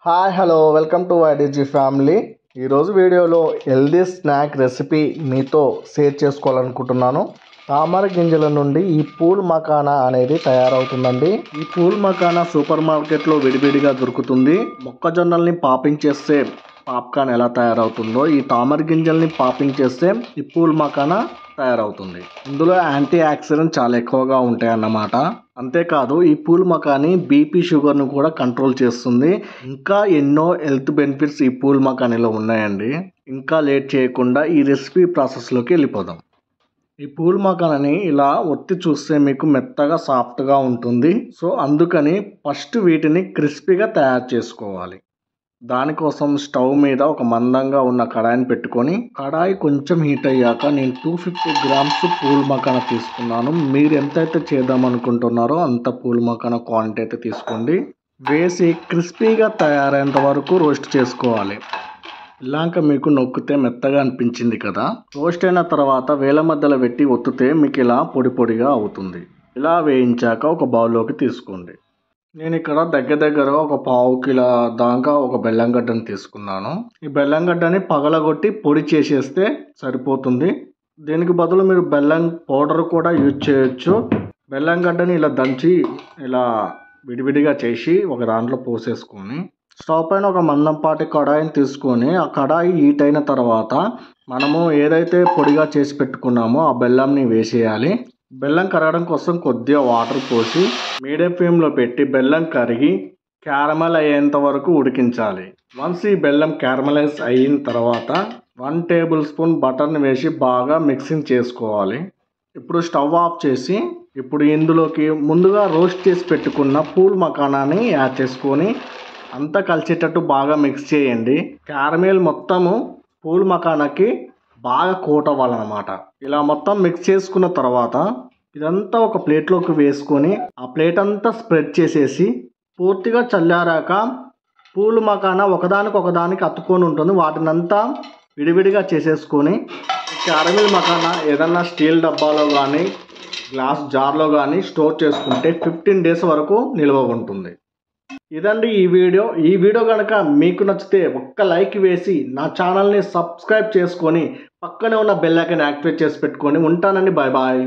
Hi hello welcome to YDG family. ఈరోజు వీడియోలో healthy snack recipe మీతో షేర్ చేసుకోవాలనుకుంటున్నాను. తామర గింజల నుండి ఈ పూల్ మకానా అనేది తయారవుతుందండి. ఈ పూల్ మకానా సూపర్ మార్కెట్లో విడివిడిగా దొరుకుతుంది. మొక్కజొన్నల్ని పాపింగ్ చేస్తే పాప్కార్న్ ఎలా తయారవుతుందో ఈ తామర గింజల్ని పాపింగ్ చేస్తే ఈ పూల్ మకానా తయారవుతుంది. ఇందులో యాంటీ ఆక్సిడెంట్ చాలా ఎక్కువగా ఉంటాయి అన్నమాట. అంతేకాదు ఈ పూల్ మకాని బీపీ షుగర్ను కూడా కంట్రోల్ చేస్తుంది. ఇంకా ఎన్నో హెల్త్ బెనిఫిట్స్ ఈ పూల్ మకానీలో ఉన్నాయండి. ఇంకా లేట్ చేయకుండా ఈ రెసిపీ ప్రాసెస్లోకి వెళ్ళిపోదాం. ఈ పూల్ మకానని ఇలా ఒత్తి చూస్తే మీకు మెత్తగా సాఫ్ట్గా ఉంటుంది. సో అందుకని ఫస్ట్ వీటిని క్రిస్పీగా తయారు చేసుకోవాలి. దానికోసం స్టవ్ మీద ఒక మందంగా ఉన్న కడాయిని పెట్టుకొని కడాయి కొంచెం హీట్ అయ్యాక నేను 250 గ్రామ్స్ పూల్ మకానా తీసుకున్నాను. మీరు ఎంతైతే చేద్దాం అనుకుంటున్నారో అంత పూల్ మకానా క్వాంటిటీ అయితే తీసుకోండి. వేసి క్రిస్పీగా తయారైనంత వరకు రోస్ట్ చేసుకోవాలి. ఇలాంక మీకు నొక్కితే మెత్తగా అనిపించింది కదా, రోస్ట్ అయిన తర్వాత వేల మధ్యలో పెట్టి ఒత్తితే మీకు ఇలా పొడి పొడిగా అవుతుంది. ఇలా వేయించాక ఒక బౌల్లోకి తీసుకోండి. నేను ఇక్కడ దగ్గర ఒక పావు కిలో దాకా ఒక బెల్లం గడ్డని తీసుకున్నాను. ఈ బెల్లం గడ్డని పగలగొట్టి పొడి చేసేస్తే సరిపోతుంది. దీనికి బదులు మీరు బెల్లం పౌడర్ కూడా యూజ్ చేయొచ్చు. బెల్లం గడ్డని ఇలా దంచి ఇలా విడివిడిగా చేసి ఒక దాంట్లో పోసేసుకొని స్టవ్ పైన ఒక మందంపాటి కడాయిని తీసుకొని ఆ కడాయి హీట్ అయిన తర్వాత మనము ఏదైతే పొడిగా చేసి పెట్టుకున్నామో ఆ బెల్లంని వేసేయాలి. బెల్లం కరగడం కోసం కొద్దిగా వాటర్ పోసి మీడియం ఫ్లేమ్లో పెట్టి బెల్లం కరిగి క్యారమల్ అయ్యేంత వరకు ఉడికించాలి. వన్స్ ఈ బెల్లం క్యారమలైజ్ అయిన తర్వాత 1 టేబుల్ స్పూన్ బటర్ని వేసి బాగా మిక్సింగ్ చేసుకోవాలి. ఇప్పుడు స్టవ్ ఆఫ్ చేసి ఇప్పుడు ఇందులోకి ముందుగా రోస్ట్ చేసి పెట్టుకున్న పూల్ మకానాని యాడ్ చేసుకొని అంతా కలిసేటట్టు బాగా మిక్స్ చేయండి. క్యారమెల్ మొత్తము పూల్ మకానాకి బాగా కోట్ అవ్వాలన్నమాట. ఇలా మొత్తం మిక్స్ చేసుకున్న తర్వాత ఇదంతా ఒక ప్లేట్లోకి వేసుకొని ఆ ప్లేట్ అంతా స్ప్రెడ్ చేసేసి పూర్తిగా చల్లారాక పూల్ మకానా ఒకదానికి అతుక్కొని ఉంటుంది. వాటినంతా విడివిడిగా చేసేసుకొని క్యారమిల్ మకానా ఏదన్నా స్టీల్ డబ్బాలో కానీ గ్లాస్ జార్లో కానీ స్టోర్ చేసుకుంటే 15 డేస్ వరకు నిల్వ ఉంటుంది. ఇదండి ఈ వీడియో కనుక మీకు నచ్చితే ఒక్క లైక్ వేసి నా ఛానల్ని సబ్స్క్రైబ్ చేసుకొని పక్కనే ఉన్న బెల్ ఐకాన్ యాక్టివేట్ చేసి పెట్టుకొని ఉంటానండి. Bye bye.